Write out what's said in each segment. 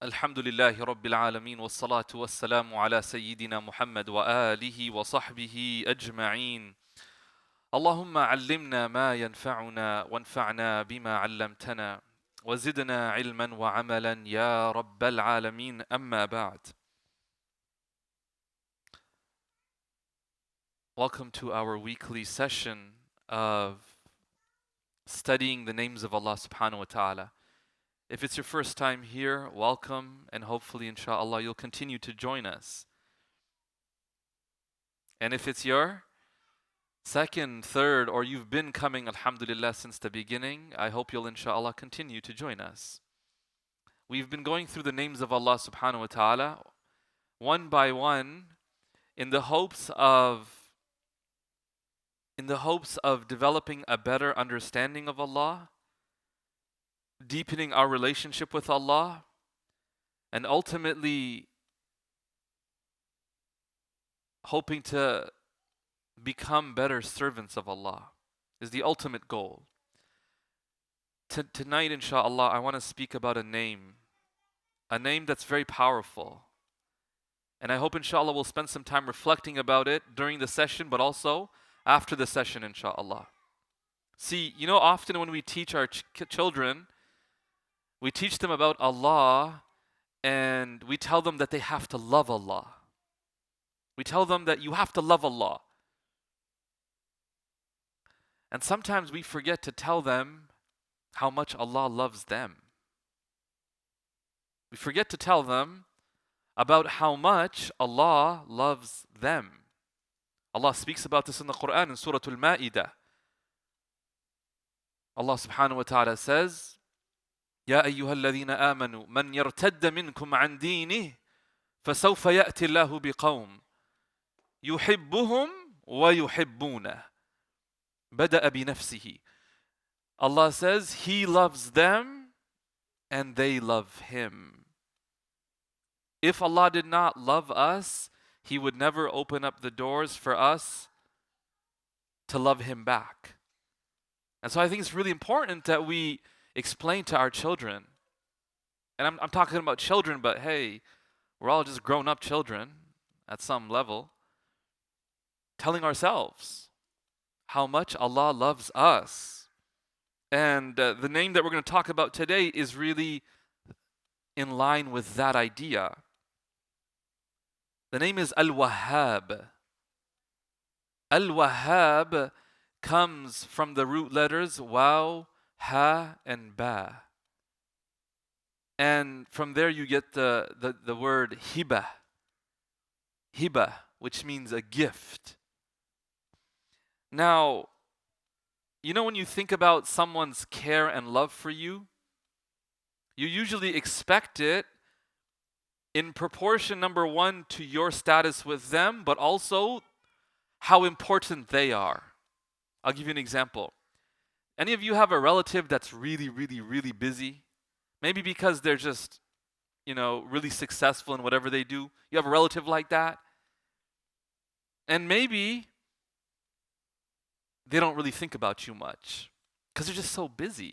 الحمد لله رب العالمين والصلاة والسلام على سيدنا محمد وآله وصحبه أجمعين. اللهم علمنا ما ينفعنا وانفعنا بما علمتنا وزدنا علما وعملا يا رب العالمين. أما بعد. Welcome to our weekly session of studying the names of Allah subhanahu wa ta'ala. If it's your first time here, welcome, and hopefully, inshallah, you'll continue to join us. And if it's your second, third, or you've been coming, alhamdulillah, since the beginning, I hope you'll, inshallah, continue to join us. We've been going through the names of Allah subhanahu wa ta'ala, one by one, in the hopes of developing a better understanding of Allah, deepening our relationship with Allah, and ultimately hoping to become better servants of Allah is the ultimate goal. Tonight, inshallah, I want to speak about a name that's very powerful. And I hope, inshallah, we'll spend some time reflecting about it during the session, but also after the session, inshallah. See, often when we teach our children, we teach them about Allah and we tell them that they have to love Allah. We tell them that you have to love Allah. And sometimes we forget to tell them how much Allah loves them. We forget to tell them about how much Allah loves them. Allah speaks about this in the Quran in Surah Al-Ma'idah. Allah subhanahu wa ta'ala says, يا أيها الذين آمنوا من يرتد منكم عن دينه فسوف يأتي الله بقوم يحبهم ويحبونه بدأ بنفسه. Allah says He loves them and they love Him. If Allah did not love us, He would never open up the doors for us to love Him back. And so I think it's really important that we explain to our children, and I'm talking about children, but hey, we're all just grown-up children at some level, telling ourselves how much Allah loves us. And the name that we're going to talk about today is really in line with that idea. The name is Al-Wahhab. Al-Wahhab comes from the root letters Waw, Ha, and Ba. And from there you get the word Hiba. Hiba, which means a gift. Now, when you think about someone's care and love for you, you usually expect it in proportion, number one, to your status with them, but also how important they are. I'll give you an example. Any of you have a relative that's really, really, really busy? Maybe because they're just, really successful in whatever they do. You have a relative like that? And maybe they don't really think about you much because they're just so busy.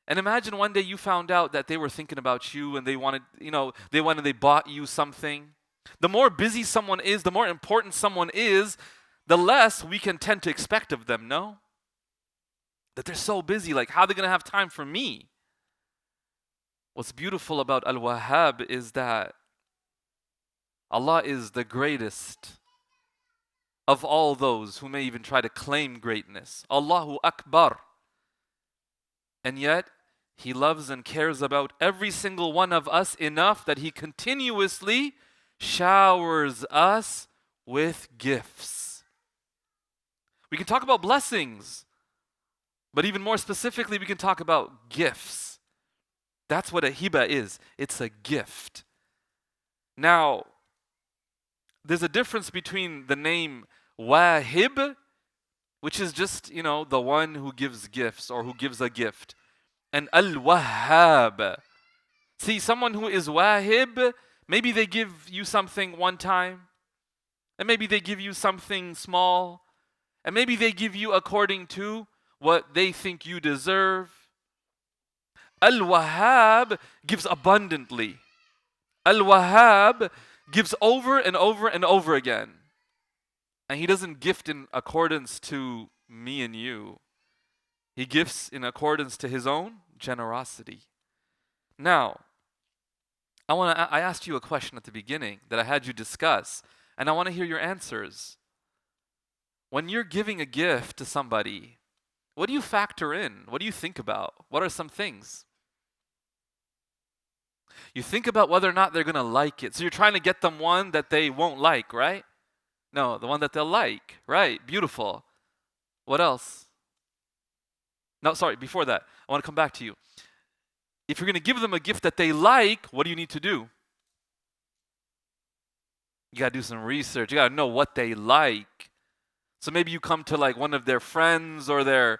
And imagine one day you found out that they were thinking about you and they bought you something. The more busy someone is, the more important someone is, the less we can tend to expect of them, no? That they're so busy, like how are they going to have time for me? What's beautiful about Al-Wahhab is that Allah is the greatest of all those who may even try to claim greatness. Allahu Akbar. And yet, He loves and cares about every single one of us enough that He continuously showers us with gifts. We can talk about blessings, but even more specifically, we can talk about gifts. That's what a hiba is. It's a gift. Now, there's a difference between the name Wahib, which is just, the one who gives gifts or who gives a gift, and Al-Wahhab. See, someone who is Wahib, maybe they give you something one time, and maybe they give you something small, and maybe they give you according to what they think you deserve. Al-Wahhab gives abundantly. Al-Wahhab gives over and over and over again. And he doesn't gift in accordance to me and you. He gifts in accordance to his own generosity. Now, I asked you a question at the beginning that I had you discuss, and I want to hear your answers. When you're giving a gift to somebody, what do you factor in? What do you think about? What are some things? You think about whether or not they're going to like it. So you're trying to get them one that they won't like, right? No, the one that they'll like. Right, beautiful. What else? No, sorry, before that, I want to come back to you. If you're going to give them a gift that they like, what do you need to do? You got to do some research. You got to know what they like. So maybe you come to like one of their friends or their,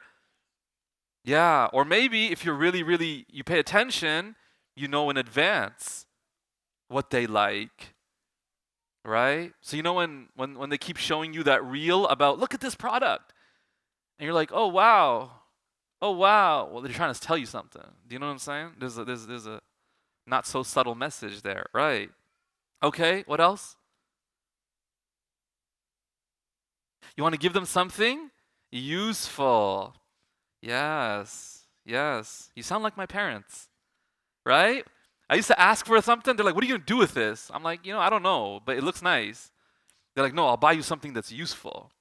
yeah, or maybe if you're really, you pay attention, you know in advance what they like, right? So you know when they keep showing you that reel about, look at this product, and you're like, oh wow, well they're trying to tell you something. Do you know what I'm saying? There's a not so subtle message there, right? Okay, what else? You want to give them something useful. Yes, yes. You sound like my parents, right? I used to ask for something. They're like, what are you going to do with this? I'm like, I don't know, but it looks nice. They're like, no, I'll buy you something that's useful.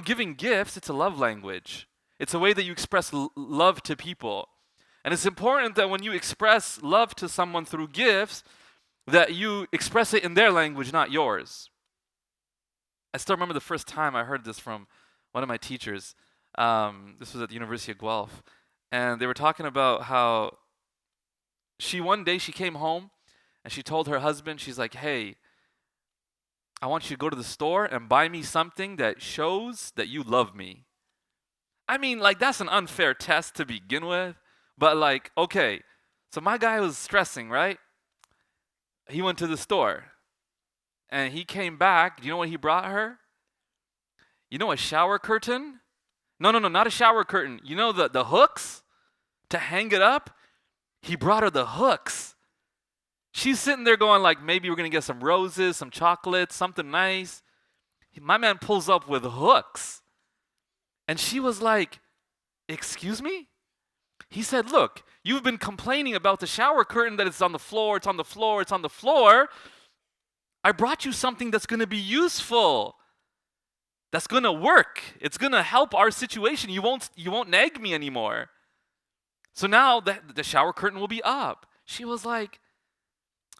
Giving gifts, it's a love language. It's a way that you express love to people. And it's important that when you express love to someone through gifts, that you express it in their language, not yours. I still remember the first time I heard this from one of my teachers. This was at the University of Guelph. And they were talking about how one day she came home and she told her husband, she's like, hey, I want you to go to the store and buy me something that shows that you love me. I mean, like, that's an unfair test to begin with. But, like, okay, so my guy was stressing, right? He went to the store and he came back. Do you know what he brought her? You know a shower curtain? No, not a shower curtain. You know the hooks to hang it up? He brought her the hooks. She's sitting there going like, maybe we're going to get some roses, some chocolates, something nice. My man pulls up with hooks. And she was like, excuse me? He said, look, you've been complaining about the shower curtain that it's on the floor, it's on the floor, it's on the floor. I brought you something that's going to be useful. That's going to work. It's going to help our situation. You won't nag me anymore. So now the shower curtain will be up. She was like,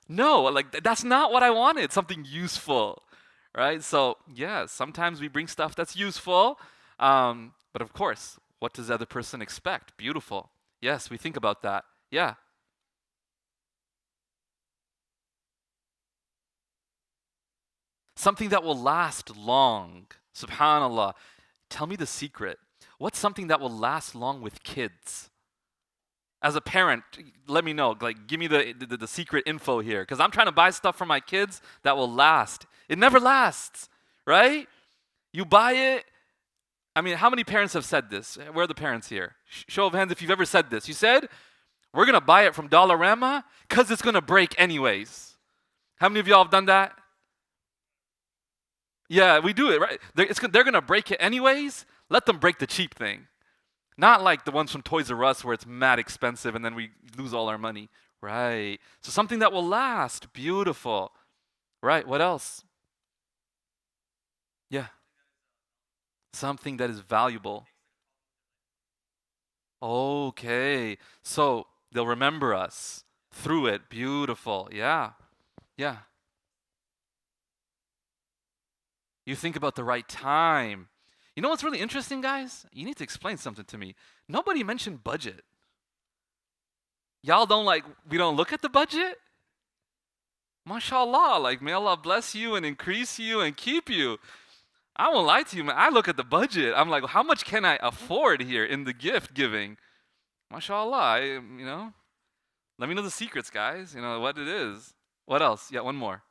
no, like that's not what I wanted. Something useful, right? So yeah, sometimes we bring stuff that's useful, but of course, what does the other person expect? Beautiful. Yes, we think about that. Yeah. Something that will last long. Subhanallah. Tell me the secret. What's something that will last long with kids? As a parent, let me know. Like, give me the secret info here, because I'm trying to buy stuff for my kids that will last. It never lasts, right? You buy it. I mean, how many parents have said this? Where are the parents here? Show of hands if you've ever said this. You said, we're going to buy it from Dollarama because it's going to break anyways. How many of y'all have done that? Yeah, we do it, right? They're going to break it anyways. Let them break the cheap thing. Not like the ones from Toys R Us where it's mad expensive and then we lose all our money. Right. So something that will last. Beautiful. Right. What else? Yeah. Something that is valuable. Okay. So they'll remember us through it. Beautiful. Yeah. Yeah. You think about the right time. You know what's really interesting, guys? You need to explain something to me. Nobody mentioned budget. Y'all we don't look at the budget? MashaAllah, like may Allah bless you and increase you and keep you. I won't lie to you, man. I look at the budget. I'm like, how much can I afford here in the gift giving? MashaAllah, let me know the secrets, guys. You know what it is. What else? Yeah, one more.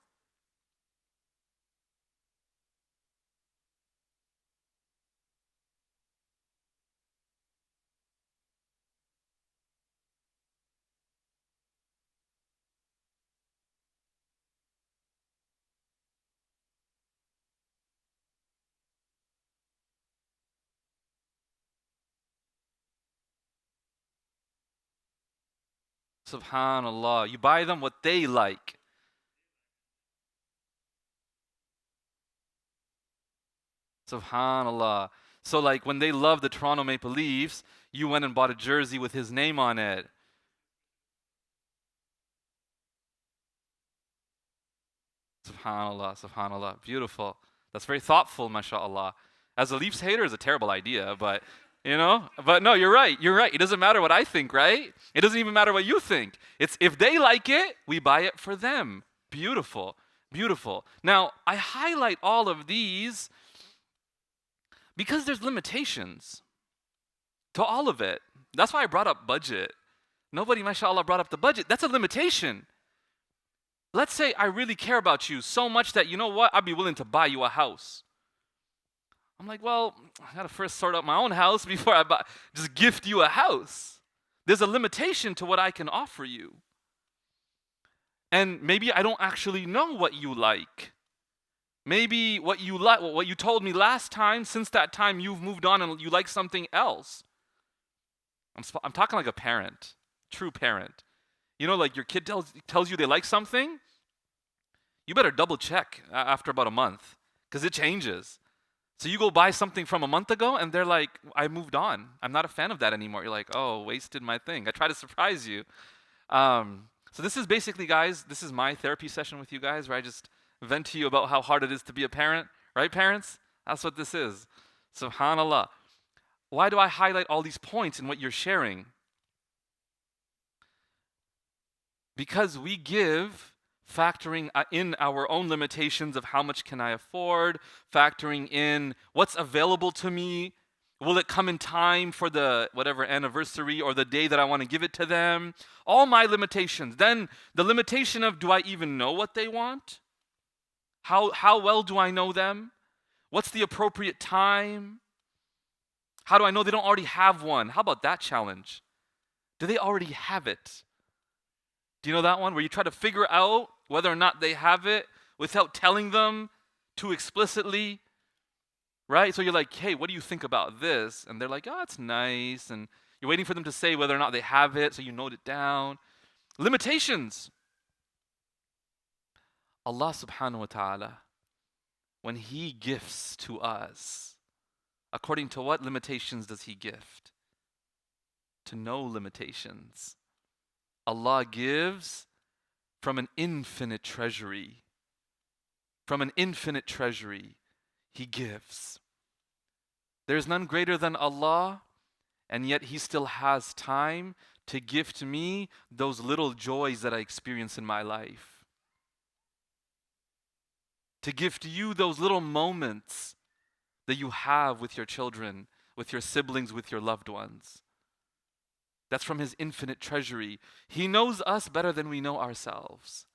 Subhanallah. You buy them what they like. Subhanallah. So like when they love the Toronto Maple Leafs, you went and bought a jersey with his name on it. Subhanallah, subhanallah. Beautiful. That's very thoughtful, mashallah. As a Leafs hater, it's a terrible idea, but but no, you're right. You're right. It doesn't matter what I think, right? It doesn't even matter what you think. It's if they like it, we buy it for them. Beautiful. Beautiful. Now, I highlight all of these because there's limitations to all of it. That's why I brought up budget. Nobody, mashallah, brought up the budget. That's a limitation. Let's say I really care about you so much that, you know what, I'd be willing to buy you a house. I'm like, well, I gotta first sort out my own house before I just gift you a house. There's a limitation to what I can offer you. And maybe I don't actually know what you like. Maybe what you like, what you told me last time, since that time you've moved on and you like something else. I'm talking like a parent, true parent. Like your kid tells you they like something, you better double check after about a month because it changes. So you go buy something from a month ago and they're like, I moved on. I'm not a fan of that anymore. You're like, oh, wasted my thing. I try to surprise you. So this is basically, guys, this is my therapy session with you guys where I just vent to you about how hard it is to be a parent. Right, parents? That's what this is. Subhanallah. Why do I highlight all these points in what you're sharing? Because we give, factoring in our own limitations of how much can I afford, factoring in what's available to me, will it come in time for the whatever anniversary or the day that I want to give it to them, all my limitations. Then the limitation of, do I even know what they want? How well do I know them? What's the appropriate time? How do I know they don't already have one? How about that challenge? Do they already have it? Do you know that one where you try to figure out whether or not they have it without telling them too explicitly? Right? So you're like, hey, what do you think about this? And they're like, oh, it's nice. And you're waiting for them to say whether or not they have it, so you note it down. Limitations. Allah subhanahu wa ta'ala, when He gifts to us, according to what limitations does He gift? To no limitations. Allah gives from an infinite treasury. From an infinite treasury, He gives. There's none greater than Allah, and yet He still has time to gift me those little joys that I experience in my life. To gift you those little moments that you have with your children, with your siblings, with your loved ones. That's from His infinite treasury. He knows us better than we know ourselves.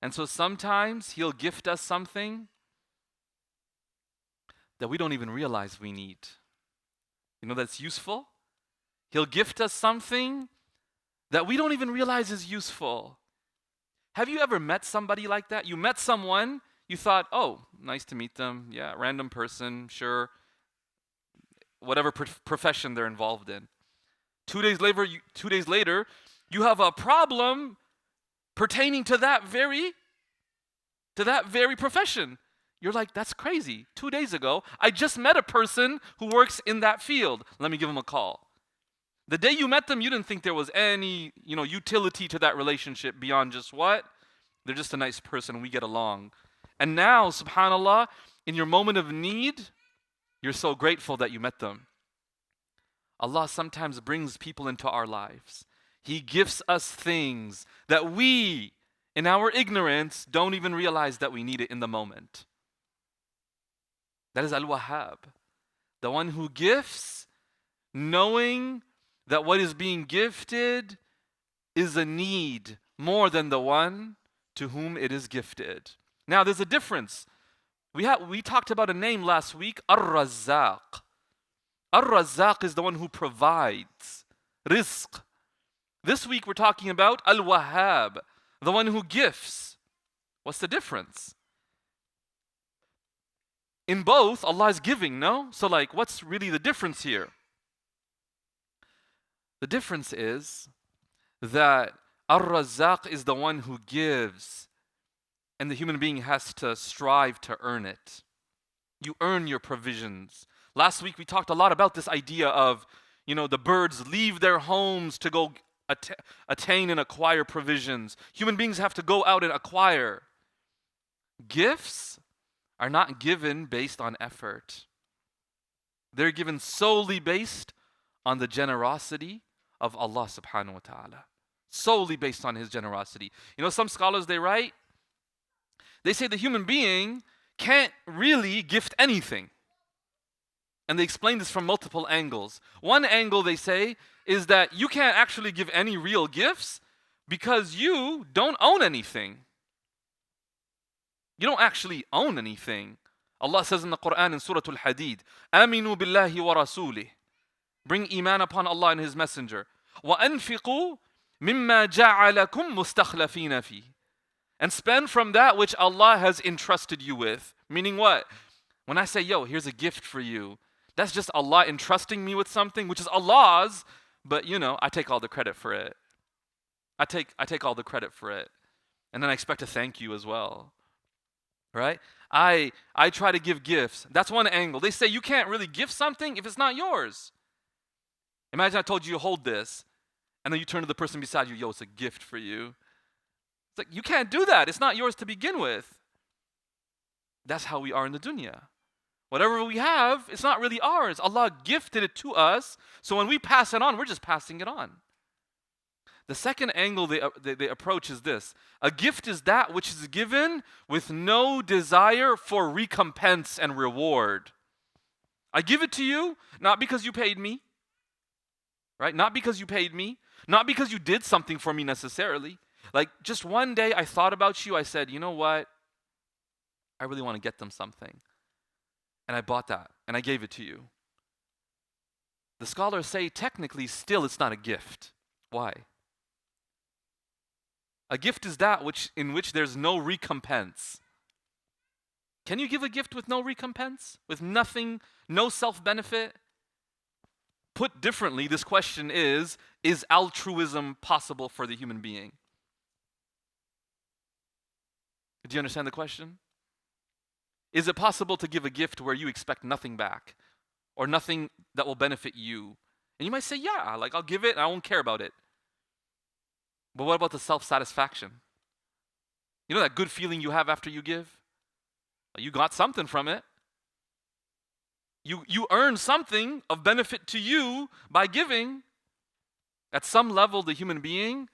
And so sometimes He'll gift us something that we don't even realize we need. That's useful? He'll gift us something that we don't even realize is useful. Have you ever met somebody like that? You met someone, you thought, oh, nice to meet them. Yeah, random person, sure. Whatever profession they're involved in. 2 days later, you have a problem pertaining to that very profession. You're like, that's crazy. 2 days ago, I just met a person who works in that field. Let me give him a call. The day you met them, you didn't think there was any, utility to that relationship beyond just what? They're just a nice person, we get along. And now, subhanAllah, in your moment of need, you're so grateful that you met them. Allah sometimes brings people into our lives. He gifts us things that we, in our ignorance, don't even realize that we need it in the moment. That is Al-Wahhab, the one who gifts, knowing that what is being gifted is a need more than the one to whom it is gifted. Now, there's a difference. We talked about a name last week, Ar-Razzaq. Ar-Razzaq is the one who provides rizq. This week we're talking about Al-Wahhab, the one who gifts. What's the difference? In both, Allah is giving, no? So what's really the difference here? The difference is that Ar-Razzaq is the one who gives, and the human being has to strive to earn it. You earn your provisions. Last week we talked a lot about this idea of, the birds leave their homes to go attain and acquire provisions. Human beings have to go out and acquire. Gifts are not given based on effort. They're given solely based on the generosity of Allah subhanahu wa ta'ala. Solely based on His generosity. Some scholars, they say the human being can't really gift anything. And they explain this from multiple angles. One angle, they say, is that you can't actually give any real gifts because you don't own anything. You don't actually own anything. Allah says in the Quran in Surah Al-Hadid, Aminu billahi wa rasulih. Bring iman upon Allah and His Messenger. وَأَنْفِقُوا مِمَّا جَعَلَكُمْ مُسْتَخْلَفِينَ فِيهِ. And spend from that which Allah has entrusted you with. Meaning what? When I say, here's a gift for you, that's just Allah entrusting me with something, which is Allah's, but I take all the credit for it. I take all the credit for it. And then I expect a thank you as well. Right? I try to give gifts. That's one angle. They say you can't really gift something if it's not yours. Imagine I told you, hold this, and then you turn to the person beside you, it's a gift for you. It's like, you can't do that. It's not yours to begin with. That's how we are in the dunya. Whatever we have, it's not really ours. Allah gifted it to us, so when we pass it on, we're just passing it on. The second angle they approach is this. A gift is that which is given with no desire for recompense and reward. I give it to you, not because you paid me, right? Not because you paid me, not because you did something for me necessarily. Like just one day I thought about you, I said, you know what? I really want to get them something. And I bought that, and I gave it to you. The scholars say technically still it's not a gift. Why? A gift is that in which there's no recompense. Can you give a gift with no recompense? With nothing, no self-benefit? Put differently, this question is altruism possible for the human being? Do you understand the question? Is it possible to give a gift where you expect nothing back or nothing that will benefit you? And you might say, yeah, I'll give it and I won't care about it. But what about the self-satisfaction? You know that good feeling you have after you give? You got something from it. You earn something of benefit to you by giving. At some level, the human being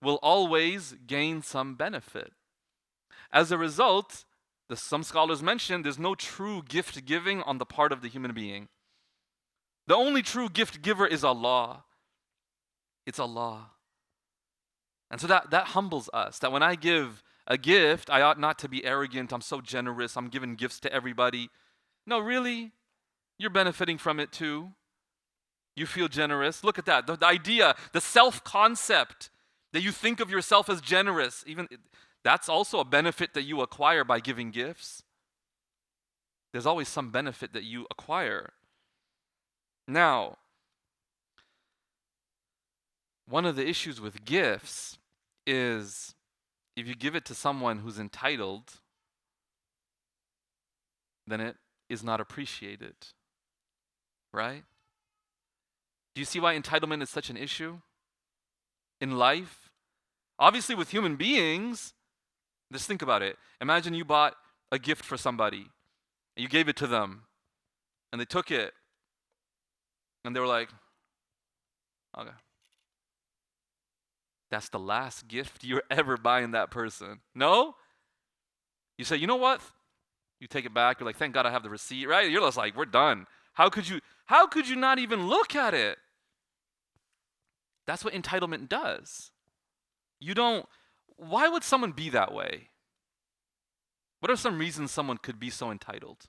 will always gain some benefit. As a result, some scholars mention there's no true gift giving on the part of the human being. The only true gift giver is Allah. It's Allah. And so that humbles us, that when I give a gift, I ought not to be arrogant, I'm so generous, I'm giving gifts to everybody. No, really, you're benefiting from it too. You feel generous. Look at that, the idea, the self-concept that you think of yourself as generous, that's also a benefit that you acquire by giving gifts. There's always some benefit that you acquire. Now, one of the issues with gifts is if you give it to someone who's entitled, then it is not appreciated. Right? Do you see why entitlement is such an issue in life? Obviously, with human beings, just think about it. Imagine you bought a gift for somebody, and you gave it to them, and they took it, and they were like, okay. That's the last gift you're ever buying that person. No? You say, you know what? You take it back, you're like, thank God I have the receipt, right? You're just like, we're done. How could you not even look at it? That's what entitlement does. Why would someone be that way? What are some reasons someone could be so entitled?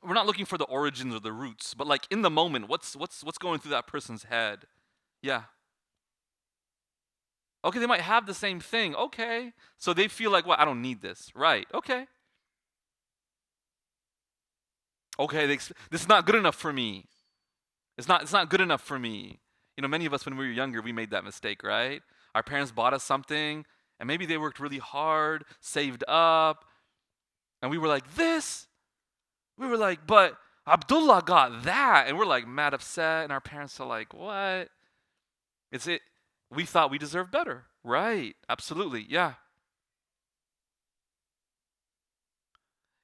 We're not looking for the origins or the roots, but like in the moment, what's going through that person's head? Yeah. Okay, they might have the same thing. Okay. So they feel like, well, I don't need this. Right. Okay. Okay, this is not good enough for me. It's not good enough for me. Many of us when we were younger, we made that mistake, right? Our parents bought us something, and maybe they worked really hard, saved up, and we were like, this? We were like, but Abdullah got that. And we're like mad upset, and our parents are like, what? We thought we deserved better. Right, absolutely, yeah.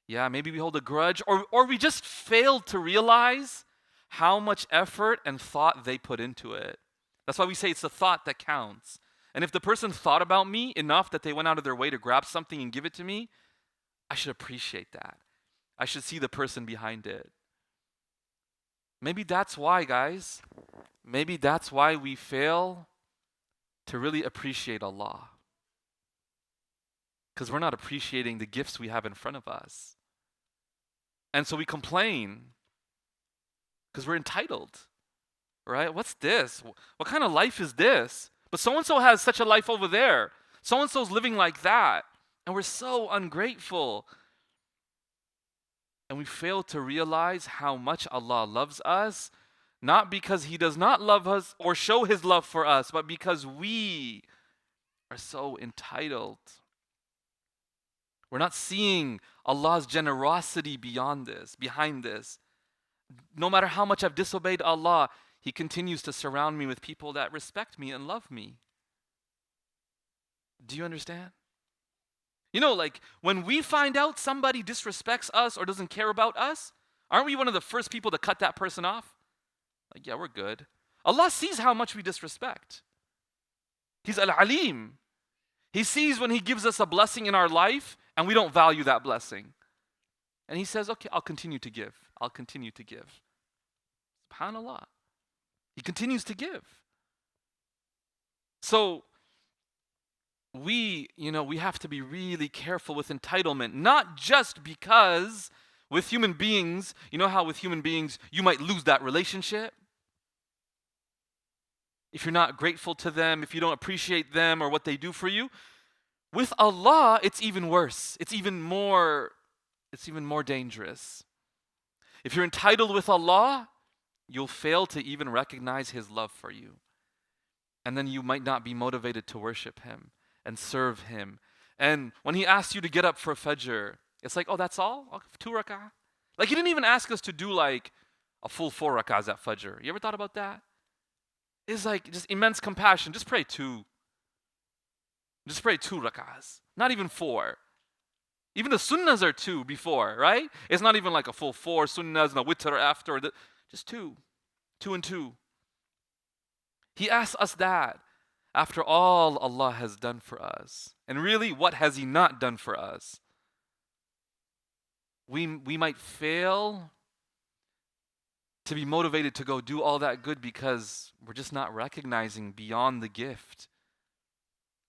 Yeah, maybe we hold a grudge, or we just failed to realize how much effort and thought they put into it. That's why we say it's the thought that counts. And if the person thought about me enough that they went out of their way to grab something and give it to me, I should appreciate that. I should see the person behind it. Maybe that's why, guys, maybe that's why we fail to really appreciate Allah. Because we're not appreciating the gifts we have in front of us. And so we complain because we're entitled, right? What's this? What kind of life is this? But so-and-so has such a life over there. So-and-so's living like that. And we're so ungrateful. And we fail to realize how much Allah loves us, not because He does not love us or show His love for us, but because we are so entitled. We're not seeing Allah's generosity behind this. No matter how much I've disobeyed Allah, He continues to surround me with people that respect me and love me. Do you understand? You know, like when we find out somebody disrespects us or doesn't care about us, aren't we one of the first people to cut that person off? Like, yeah, we're good. Allah sees how much we disrespect. He's Al-Alim. He sees when He gives us a blessing in our life and we don't value that blessing. And He says, okay, I'll continue to give. I'll continue to give. SubhanAllah. He continues to give. So we have to be really careful with entitlement, not just because with human beings, you know how with human beings you might lose that relationship? If you're not grateful to them, if you don't appreciate them or what they do for you. With Allah, it's even worse. It's even more dangerous. If you're entitled with Allah, you'll fail to even recognize His love for you. And then you might not be motivated to worship Him and serve Him. And when He asks you to get up for Fajr, it's like, oh, that's all? Oh, 2 rak'ah? Like He didn't even ask us to do like a full 4 rak'ahs at Fajr. You ever thought about that? It's like just immense compassion. Just pray 2. Just pray 2 rak'ahs. Not even 4. Even the sunnahs are 2 before, right? It's not even like a full 4 sunnahs and a witr after. Just 2. 2 and 2. He asks us that after all Allah has done for us. And really, what has He not done for us? We might fail to be motivated to go do all that good because we're just not recognizing beyond the gift.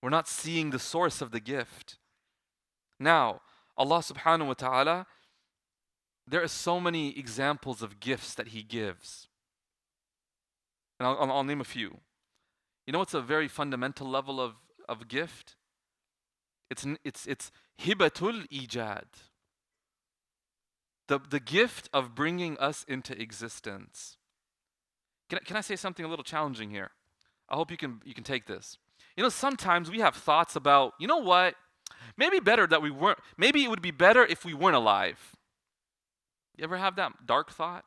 We're not seeing the source of the gift. Now, Allah subhanahu wa ta'ala, there are so many examples of gifts that He gives. And I'll name a few. You know what's a very fundamental level of gift? It's hibatul ijad. The gift of bringing us into existence. Can I say something a little challenging here? I hope you can take this. You know, sometimes we have thoughts about, you know what? Maybe it would be better if we weren't alive. You ever have that dark thought?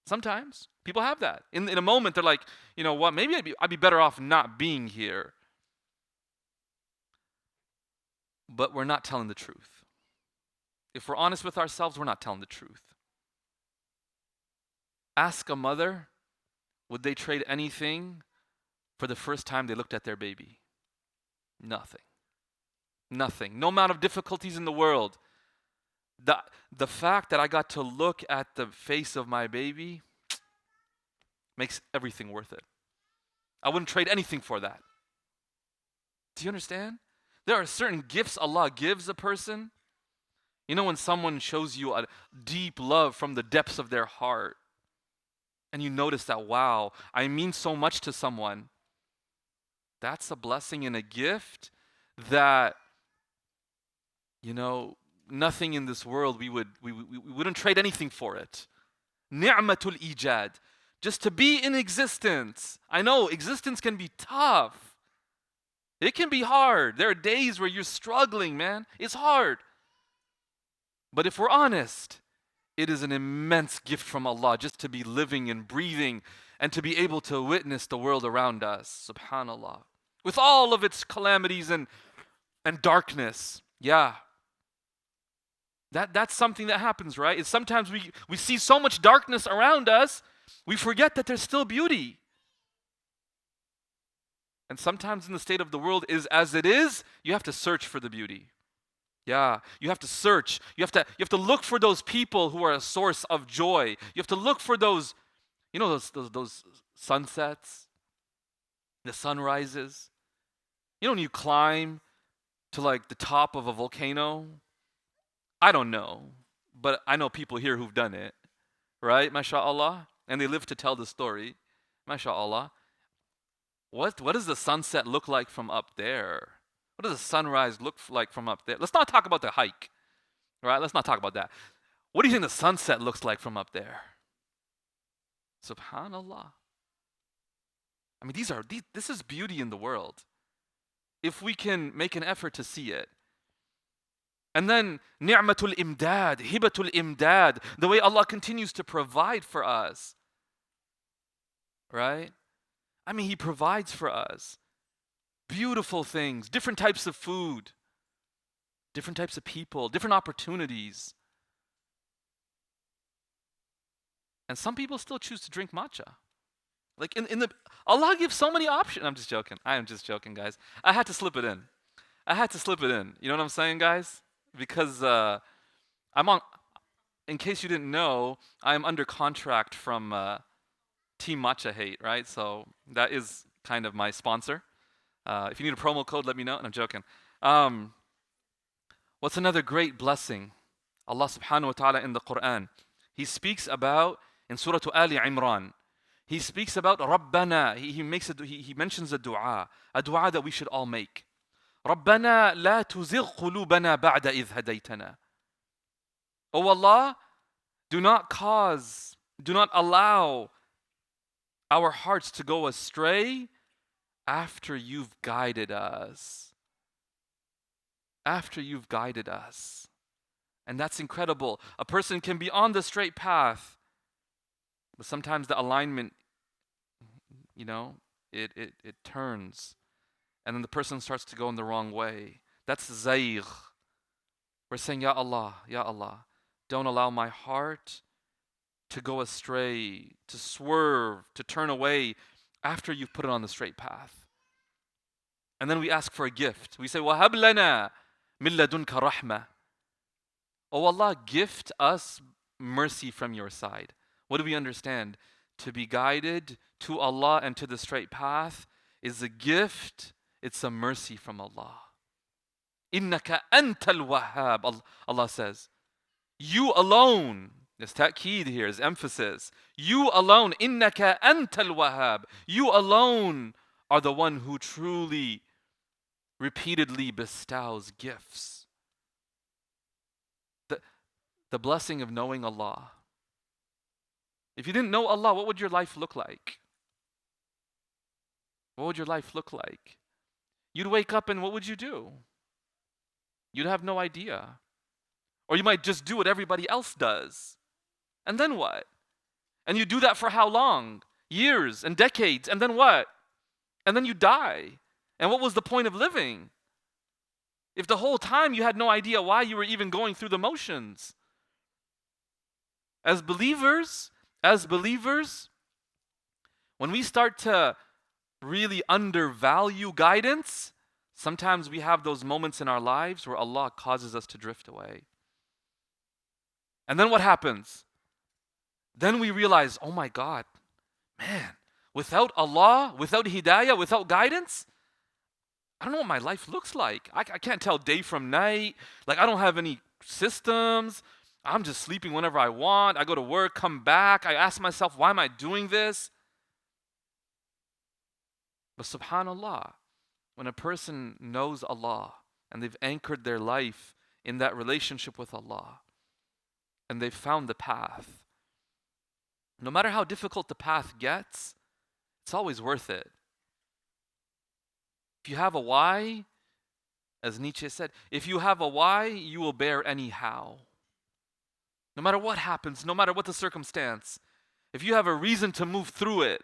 Sometimes people have that. In a moment, they're like, you know what? Maybe I'd be better off not being here. But we're not telling the truth. If we're honest with ourselves, we're not telling the truth. Ask a mother, would they trade anything for the first time they looked at their baby? Nothing. Nothing. No amount of difficulties in the world. The fact that I got to look at the face of my baby makes everything worth it. I wouldn't trade anything for that. Do you understand? There are certain gifts Allah gives a person. You know when someone shows you a deep love from the depths of their heart, and you notice that, wow, I mean so much to someone. That's a blessing and a gift that, you know, nothing in this world, we wouldn't trade anything for it. Ni'matul ijad. Just to be in existence. I know existence can be tough. It can be hard. There are days where you're struggling, man. It's hard. But if we're honest, it is an immense gift from Allah just to be living and breathing and to be able to witness the world around us. Subhanallah. With all of its calamities and darkness. Yeah. That's something that happens, right? It's sometimes we see so much darkness around us, we forget that there's still beauty. And sometimes in the state of the world is as it is, you have to search for the beauty. Yeah, you have to search. You have to look for those people who are a source of joy. You have to look for those, those sunsets, the sunrises. When you climb to like the top of a volcano, I don't know, but I know people here who've done it, right? MashaAllah. And they live to tell the story. MashaAllah. What does the sunset look like from up there? What does the sunrise look like from up there? Let's not talk about the hike, right? Let's not talk about that. What do you think the sunset looks like from up there? Subhanallah. I mean, this is beauty in the world. If we can make an effort to see it. And then, ni'matul imdad, hibatul imdad, the way Allah continues to provide for us. Right? I mean, He provides for us beautiful things, different types of food, different types of people, different opportunities. And some people still choose to drink matcha. Like Allah gives so many options. I'm just joking. I am just joking, guys. I had to slip it in. You know what I'm saying, guys? Because in case you didn't know, I'm under contract from Team Matcha Hate, right? So that is kind of my sponsor. If you need a promo code, let me know. And I'm joking. What's another great blessing? Allah subhanahu wa ta'ala in the Quran, He speaks about, in Surah Ali Imran, He speaks about Rabbana. He mentions a dua that we should all make. رَبَّنَا لَا تُزِغْ قُلُوبَنَا بَعْدَ إِذْ هَدَيْتَنَا. Oh Allah, do not allow our hearts to go astray after you've guided us. After you've guided us. And that's incredible. A person can be on the straight path, but sometimes the alignment, it turns. And then the person starts to go in the wrong way. That's zayg. We're saying, Ya Allah, don't allow my heart to go astray, to swerve, to turn away after you've put it on the straight path. And then we ask for a gift. We say, وَهَبْ لَنَا مِن لَدُنْكَ رَحْمَةً. Oh Allah, gift us mercy from your side. What do we understand? To be guided to Allah and to the straight path is a gift. It's a mercy from Allah. إِنَّكَ أَنْتَ الْوَهَّابِ. Allah says, you alone, there's ta'keed here, there's emphasis. You alone, إِنَّكَ أَنْتَ الْوَهَّابِ. You alone are the one who truly, repeatedly bestows gifts. The blessing of knowing Allah. If you didn't know Allah, what would your life look like? What would your life look like? You'd wake up and what would you do? You'd have no idea. Or you might just do what everybody else does. And then what? And you do that for how long? Years and decades. And then what? And then you die. And what was the point of living? If the whole time you had no idea why you were even going through the motions. As believers, when we start to really undervalue guidance, sometimes we have those moments in our lives where Allah causes us to drift away. And then what happens? Then we realize, oh my God, man, without Allah, without hidayah, without guidance, I don't know what my life looks like. I can't tell day from night. Like I don't have any systems. I'm just sleeping whenever I want. I go to work, come back. I ask myself, why am I doing this? But subhanallah, when a person knows Allah and they've anchored their life in that relationship with Allah and they've found the path, no matter how difficult the path gets, it's always worth it. If you have a why, as Nietzsche said, if you have a why, you will bear any how. No matter what happens, no matter what the circumstance, if you have a reason to move through it,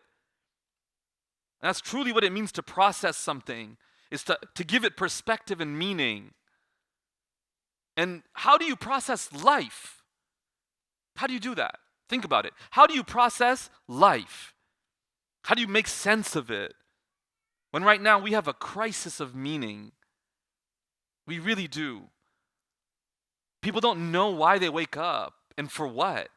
and that's truly what it means to process something, is to give it perspective and meaning. And how do you process life? How do you do that? Think about it. How do you process life? How do you make sense of it? When right now we have a crisis of meaning. We really do. People don't know why they wake up and for what.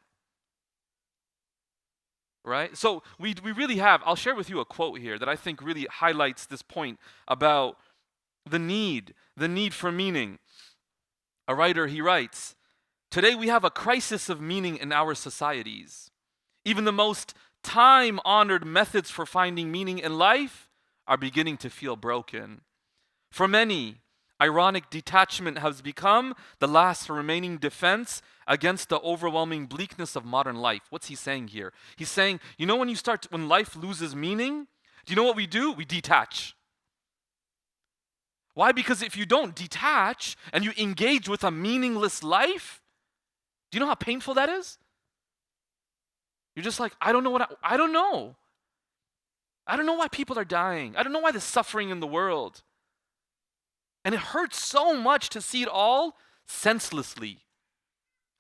Right? So we really have, I'll share with you a quote here that I think really highlights this point about the need for meaning. A writer, he writes, "Today we have a crisis of meaning in our societies. Even the most time-honored methods for finding meaning in life are beginning to feel broken. For many, ironic detachment has become the last remaining defense against the overwhelming bleakness of modern life." What's he saying here? He's saying, you know, when life loses meaning, do you know what we do? We detach. Why? Because if you don't detach and you engage with a meaningless life, do you know how painful that is? You're just like, I don't know I don't know. I don't know why people are dying. I don't know why there's suffering in the world. And it hurts so much to see it all senselessly.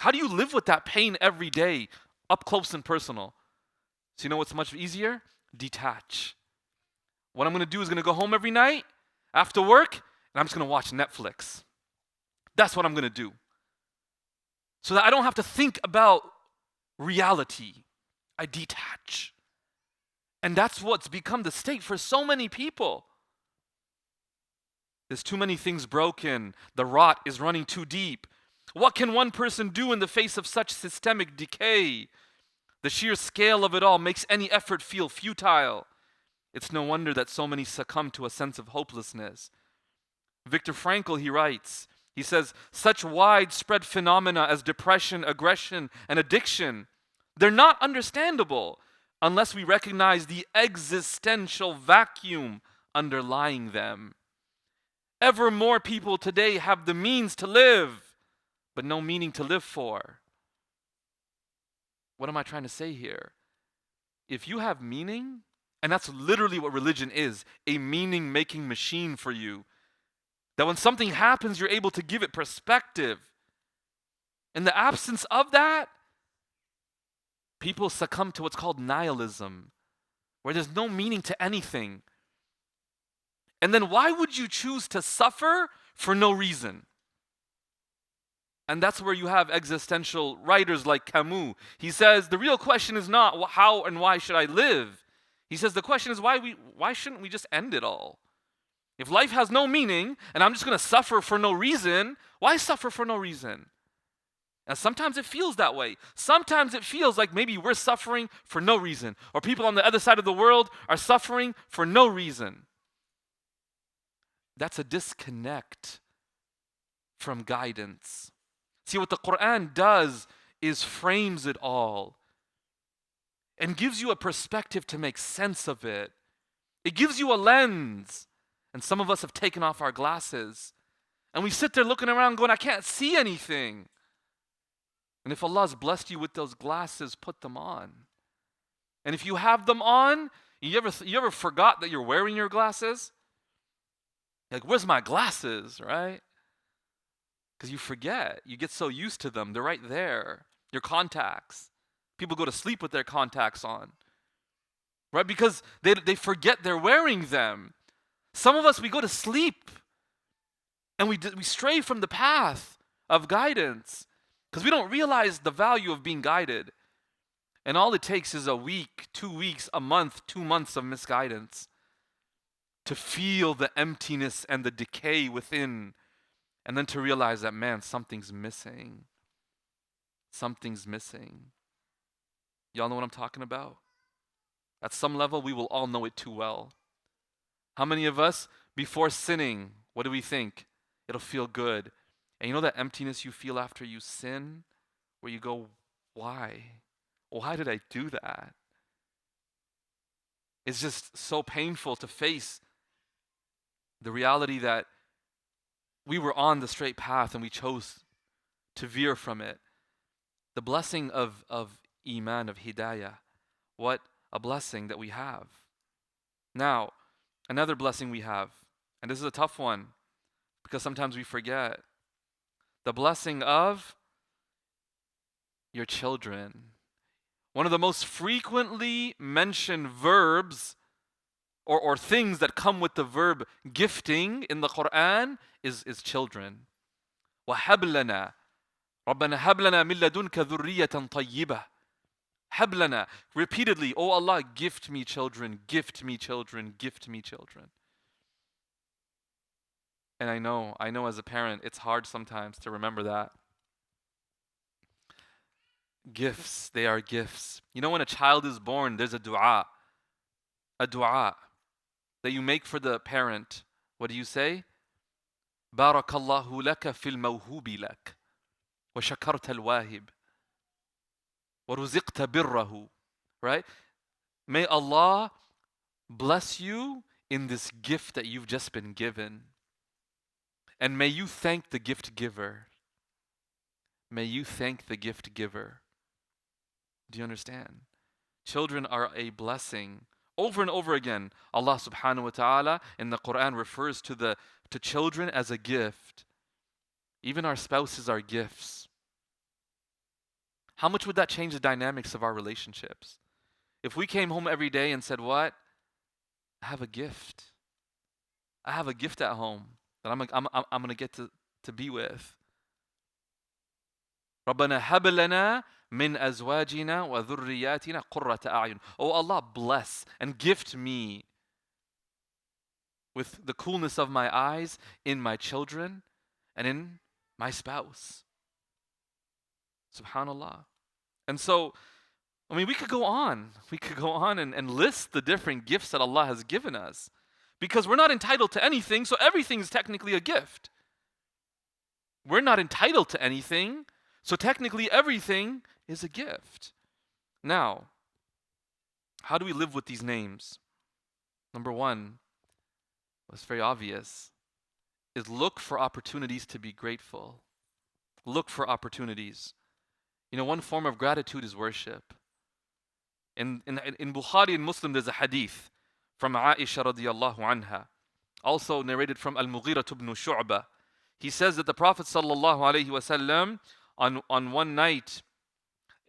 How do you live with that pain every day, up close and personal? So you know what's much easier? Detach. What I'm going to do is going to go home every night after work, and I'm just going to watch Netflix. That's what I'm going to do. So that I don't have to think about reality. I detach. And that's what's become the state for so many people. There's too many things broken. The rot is running too deep. What can one person do in the face of such systemic decay? The sheer scale of it all makes any effort feel futile. It's no wonder that so many succumb to a sense of hopelessness. Viktor Frankl, he writes, he says, such widespread phenomena as depression, aggression, and addiction, they're not understandable unless we recognize the existential vacuum underlying them. Ever more people today have the means to live, but no meaning to live for. What am I trying to say here? If you have meaning, and that's literally what religion is, a meaning-making machine for you, that when something happens, you're able to give it perspective. In the absence of that, people succumb to what's called nihilism, where there's no meaning to anything. And then why would you choose to suffer for no reason? And that's where you have existential writers like Camus. He says, the real question is not how and why should I live? He says the question is why shouldn't we just end it all? If life has no meaning and I'm just going to suffer for no reason, why suffer for no reason? And sometimes it feels that way. Sometimes it feels like maybe we're suffering for no reason, or people on the other side of the world are suffering for no reason. That's a disconnect from guidance. See, what the Quran does is frames it all and gives you a perspective to make sense of it. It gives you a lens. And some of us have taken off our glasses. And we sit there looking around going, I can't see anything. And if Allah's blessed you with those glasses, put them on. And if you have them on, you ever forgot that you're wearing your glasses? Like, where's my glasses, right? Because you forget. You get so used to them. They're right there. Your contacts. People go to sleep with their contacts on. Right? Because they forget they're wearing them. Some of us, we go to sleep and we stray from the path of guidance because we don't realize the value of being guided. And all it takes is a week, 2 weeks, a month, 2 months of misguidance to feel the emptiness and the decay within, and then to realize that, man, something's missing. Something's missing. Y'all know what I'm talking about? At some level, we will all know it too well. How many of us, before sinning, what do we think? It'll feel good. And you know that emptiness you feel after you sin? Where you go, why? Why did I do that? It's just so painful to face The reality that we were on the straight path and we chose to veer from it. The blessing of Iman, of Hidayah. What a blessing that we have. Now, another blessing we have, and this is a tough one because sometimes we forget. The blessing of your children. One of the most frequently mentioned verbs or things that come with the verb gifting in the Quran is children. وَهَبْ لَنَا رَبَّنَا هَبْ لَنَا مِن لَدُنْكَ ذُرِّيَّةً طَيِّبَةً. هَبْ لَنَا, repeatedly, oh Allah, gift me children, gift me children, gift me children. And I know as a parent, it's hard sometimes to remember that. Gifts, they are gifts. You know, when a child is born, there's a dua that you make for the parent. What do you say? بارك الله لك في الموهوب لك وشكرت الواهب ورزقت بره. Right? May Allah bless you in this gift that you've just been given. And may you thank the gift giver. May you thank the gift giver. Do you understand? Children are a blessing. Over and over again, Allah subhanahu wa ta'ala in the Quran refers to children as a gift. Even our spouses are gifts. How much would that change the dynamics of our relationships? If we came home every day and said, what? I have a gift. I have a gift at home that I'm going to get to be with. رَبَّنَا هَبْ لَنَا مِنْ أَزْوَاجِنَا وَذُرِّيَّاتِنَا قُرَّةَ أَعْيُنٍ. Oh Allah, bless and gift me with the coolness of my eyes in my children and in my spouse. Subhanallah. And so, I mean, we could go on. We could go on and list the different gifts that Allah has given us. Because we're not entitled to anything, so everything is technically a gift. We're not entitled to anything, so technically everything is a gift. Now, how do we live with these names? Number one, what's very obvious, is look for opportunities to be grateful. Look for opportunities. You know, one form of gratitude is worship. In Bukhari and Muslim, there's a hadith from Aisha radiyallahu anha, also narrated from Al-Mughira ibn Shu'bah. He says that the Prophet sallallahu alaihi wasallam on one night,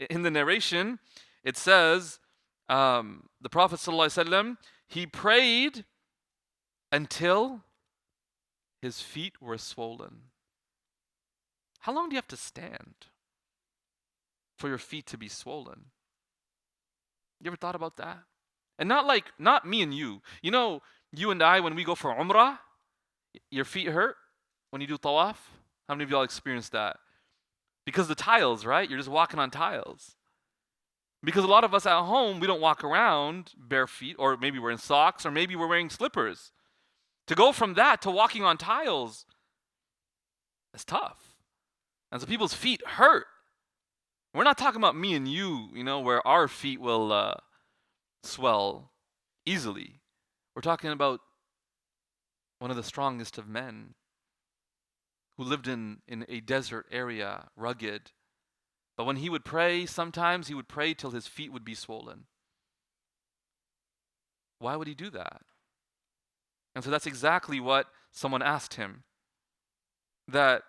in the narration, it says the Prophet sallallahu alaihi wasallam, he prayed until his feet were swollen. How long do you have to stand for your feet to be swollen? You ever thought about that? And not me and you. You know, you and I, when we go for Umrah, your feet hurt when you do tawaf. How many of y'all experienced that? Because the tiles, right? You're just walking on tiles. Because a lot of us at home, we don't walk around bare feet, or maybe we're in socks, or maybe we're wearing slippers. To go from that to walking on tiles, it's tough. And so people's feet hurt. We're not talking about me and you, where our feet will swell easily. We're talking about one of the strongest of men who lived in a desert area, rugged. But when he would pray, sometimes he would pray till his feet would be swollen. Why would he do that? And so that's exactly what someone asked him. That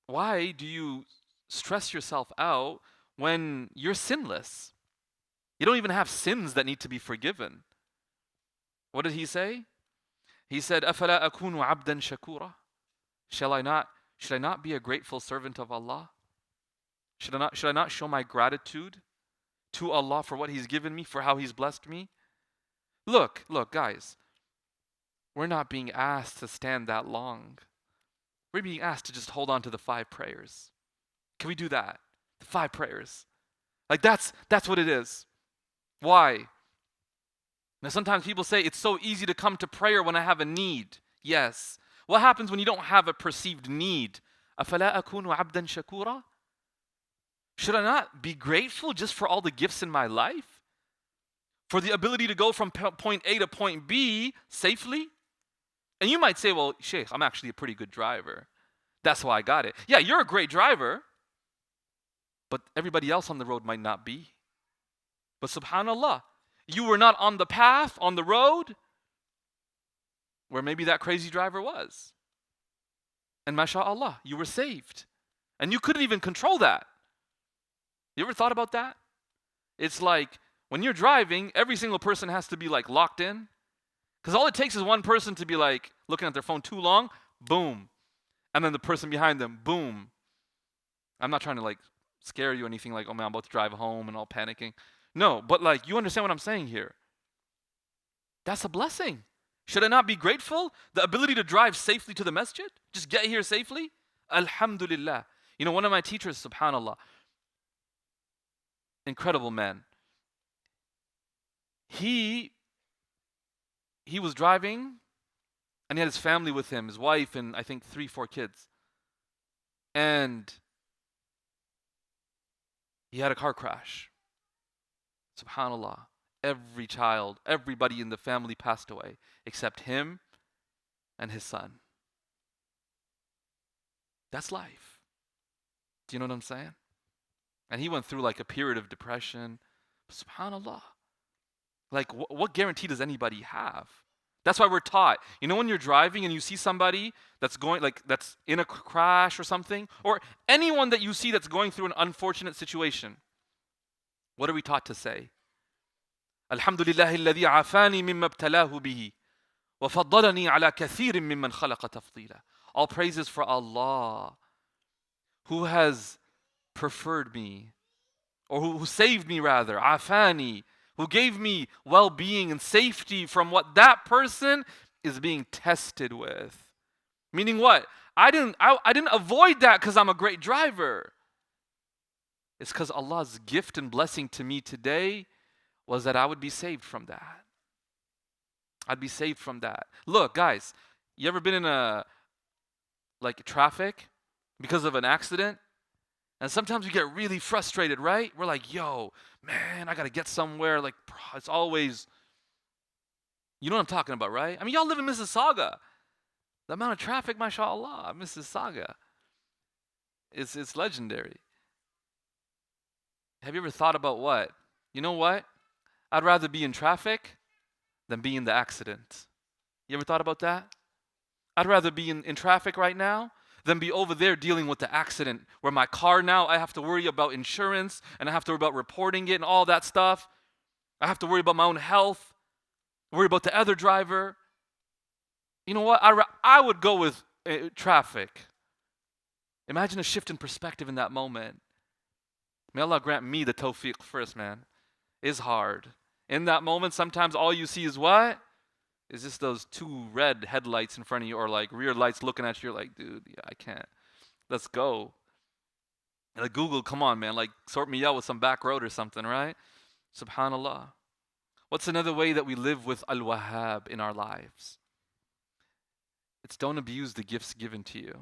why do you stress yourself out when you're sinless? You don't even have sins that need to be forgiven. What did he say? He said, أَفَلَا أَكُونُ عَبْدًا شَكُورًا. Should I not be a grateful servant of Allah? Should I not show my gratitude to Allah for what He's given me, for how He's blessed me? Look, guys. We're not being asked to stand that long. We're being asked to just hold on to the 5 prayers. Can we do that? The 5 prayers. Like that's what it is. Why? Now sometimes people say it's so easy to come to prayer when I have a need. Yes. What happens when you don't have a perceived need? أَفَلَا أَكُونُ عَبْدًا شَكُورًا. Should I not be grateful just for all the gifts in my life? for the ability to go from point A to point B safely. And you might say, well, Sheikh, I'm actually a pretty good driver. That's why I got it. Yeah, you're a great driver, but everybody else on the road might not be. But subhanAllah, you were not on the path, on the road, where maybe that crazy driver was. And mashallah, you were saved. And you couldn't even control that. You ever thought about that? It's like when you're driving, every single person has to be like locked in. Because all it takes is one person to be like looking at their phone too long, boom. And then the person behind them, boom. I'm not trying to like scare you or anything like, oh man, I'm about to drive home and all panicking. No, but like you understand what I'm saying here. That's a blessing. Should I not be grateful? The ability to drive safely to the masjid? Just get here safely? Alhamdulillah. You know, one of my teachers, subhanAllah, incredible man. He was driving and he had his family with him, his wife and I think 3-4 kids. And he had a car crash. SubhanAllah. Every child, everybody in the family passed away except him and his son. That's life. Do you know what I'm saying? And he went through like a period of depression. SubhanAllah. Like what guarantee does anybody have? That's why we're taught. You know when you're driving and you see somebody that's going like that's in a crash or something, or anyone that you see that's going through an unfortunate situation, what are we taught to say? Alhamdulillahi alladhi afani mimma ibtalahu bihi wa faddalani ala kathirin mimman khalaqa tafdila. All praises for Allah who has preferred me, or who saved me rather, afani, who gave me well-being and safety from what that person is being tested with. Meaning what? I didn't avoid that because I'm a great driver. It's because Allah's gift and blessing to me today was that I would be saved from that. I'd be saved from that. Look, guys, you ever been in like traffic because of an accident? And sometimes we get really frustrated, right? We're like, yo, man, I got to get somewhere. Like, it's always, you know what I'm talking about, right? I mean, y'all live in Mississauga. The amount of traffic, mashallah, Mississauga, it's legendary. Have you ever thought about what? You know what? I'd rather be in traffic than be in the accident. You ever thought about that? I'd rather be in traffic right now than be over there dealing with the accident where my car now, I have to worry about insurance and I have to worry about reporting it and all that stuff. I have to worry about my own health, worry about the other driver. You know what? I would go with traffic. Imagine a shift in perspective in that moment. May Allah grant me the tawfiq first, man. It's hard. In that moment, sometimes all you see is what? Is just those 2 red headlights in front of you or like rear lights looking at you. You're like, dude, yeah, I can't. Let's go. Like Google, come on, man. Like sort me out with some back road or something, right? SubhanAllah. What's another way that we live with Al-Wahhab in our lives? It's don't abuse the gifts given to you.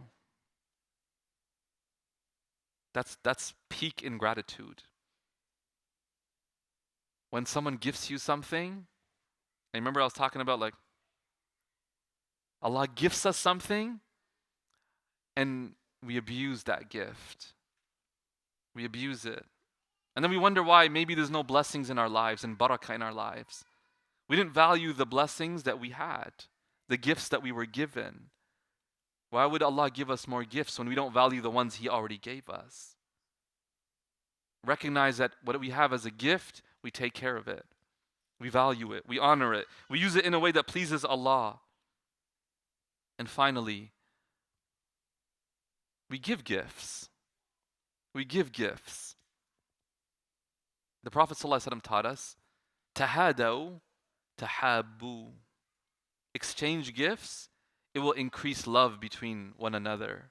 That's peak ingratitude. When someone gifts you something, and remember I was talking about like Allah gifts us something and we abuse that gift. We abuse it. And then we wonder why maybe there's no blessings in our lives and barakah in our lives. We didn't value the blessings that we had, the gifts that we were given. Why would Allah give us more gifts when we don't value the ones He already gave us? Recognize that what we have as a gift, we take care of it. We value it. We honor it. We use it in a way that pleases Allah. And finally, we give gifts. We give gifts. The Prophet ﷺ taught us, tahadaw, tahabbu. Exchange gifts, it will increase love between one another.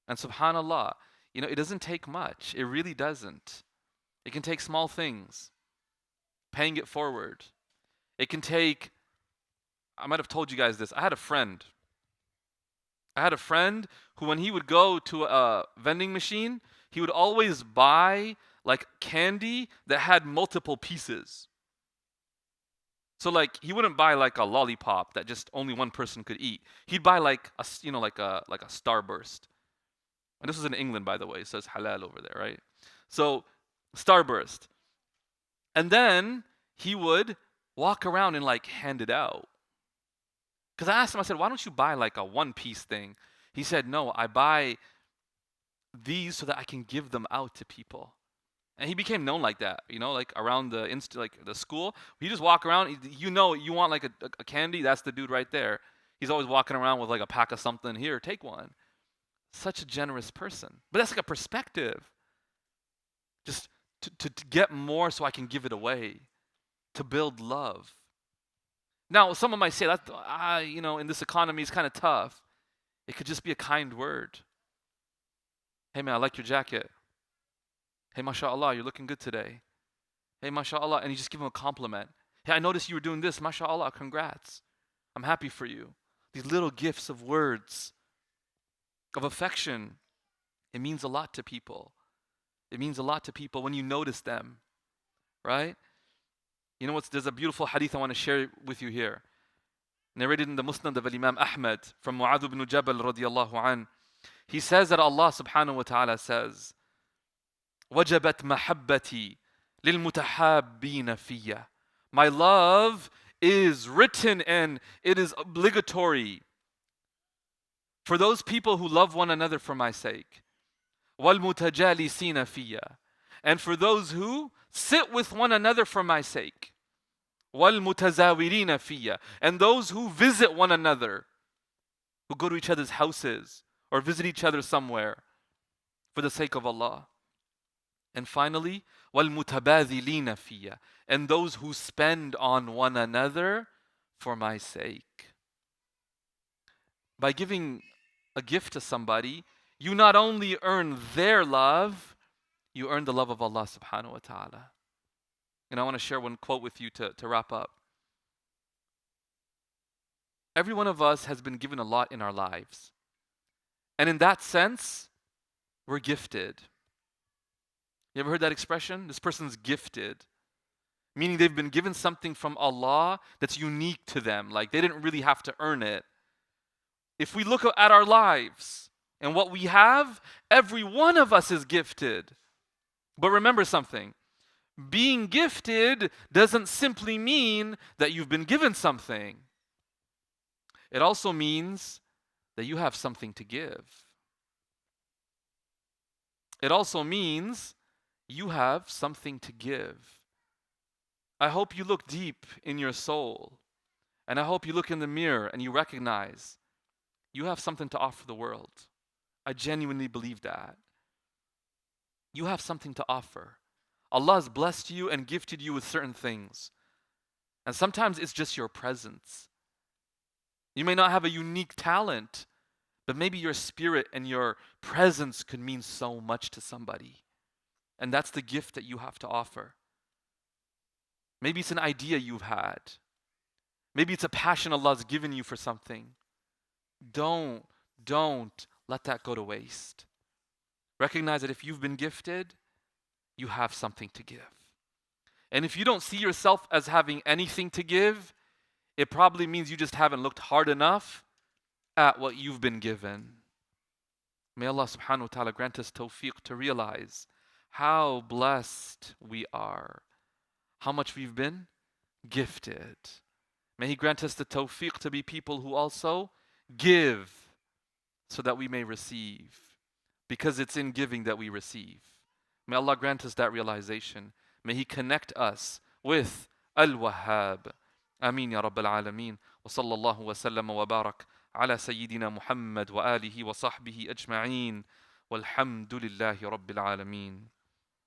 And subhanAllah, you know, it doesn't take much. It really doesn't. It can take small things. Paying it forward. It can take, I might have told you guys this. I had a friend who when he would go to a vending machine, he would always buy like candy that had multiple pieces. So like he wouldn't buy like a lollipop that just only one person could eat. He'd buy like like a Starburst. And this was in England, by the way. It says halal over there, right? So Starburst. And then he would walk around and like hand it out. Because I asked him, I said, why don't you buy like a one-piece thing? He said, no, I buy these so that I can give them out to people. And he became known like that, like around like the school. He just walk around, you want like a candy, that's the dude right there. He's always walking around with like a pack of something. Here, take one. Such a generous person. But that's like a perspective. Just to get more so I can give it away, to build love. Now, someone might say that, in this economy it's kind of tough. It could just be a kind word. Hey man, I like your jacket. Hey, mashallah, you're looking good today. Hey, mashallah, and you just give him a compliment. Hey, I noticed you were doing this. Mashallah, congrats. I'm happy for you. These little gifts of words, of affection, it means a lot to people. It means a lot to people when you notice them, right? There's a beautiful hadith I want to share with you here. Narrated in the Musnad of Imam Ahmad from Mu'adh ibn Jabal radiyallahu an. He says that Allah subhanahu wa ta'ala says, وَجَبَتْ مَحَبَّتِي لِلْمُتَحَابِّينَ فِيَّ. My love is written and it is obligatory for those people who love one another for my sake. وَالْمُتَجَالِسِينَ فِيَّ. And for those who sit with one another for my sake. وَالْمُتَزَاوِرِينَ فِيَّ. And those who visit one another, who go to each other's houses or visit each other somewhere for the sake of Allah. And finally, وَالْمُتَبَاذِلِينَ فِيَّ. And those who spend on one another for my sake. By giving a gift to somebody, you not only earn their love, you earn the love of Allah subhanahu wa ta'ala. And I want to share one quote with you to wrap up. Every one of us has been given a lot in our lives. And in that sense, we're gifted. You ever heard that expression? This person's gifted. Meaning they've been given something from Allah that's unique to them. Like they didn't really have to earn it. If we look at our lives and what we have, every one of us is gifted. But remember something. Being gifted doesn't simply mean that you've been given something. It also means that you have something to give. It also means you have something to give. I hope you look deep in your soul, and I hope you look in the mirror and you recognize you have something to offer the world. I genuinely believe that. You have something to offer. Allah has blessed you and gifted you with certain things. And sometimes it's just your presence. You may not have a unique talent, but maybe your spirit and your presence could mean so much to somebody. And that's the gift that you have to offer. Maybe it's an idea you've had. Maybe it's a passion Allah's given you for something. Don't let that go to waste. Recognize that if you've been gifted, you have something to give. And if you don't see yourself as having anything to give, it probably means you just haven't looked hard enough at what you've been given. May Allah subhanahu wa ta'ala grant us tawfiq to realize how blessed we are, how much we've been gifted. May He grant us the tawfiq to be people who also give so that we may receive, because it's in giving that we receive. May Allah grant us that realization. May He connect us with Al-Wahhab. Ameen ya Rabbil Alameen. Wa sallallahu wa sallam wa barak ala Sayyidina Muhammad wa alihi wa sahbihi ajma'een. Walhamdulillahi Rabbil Alameen.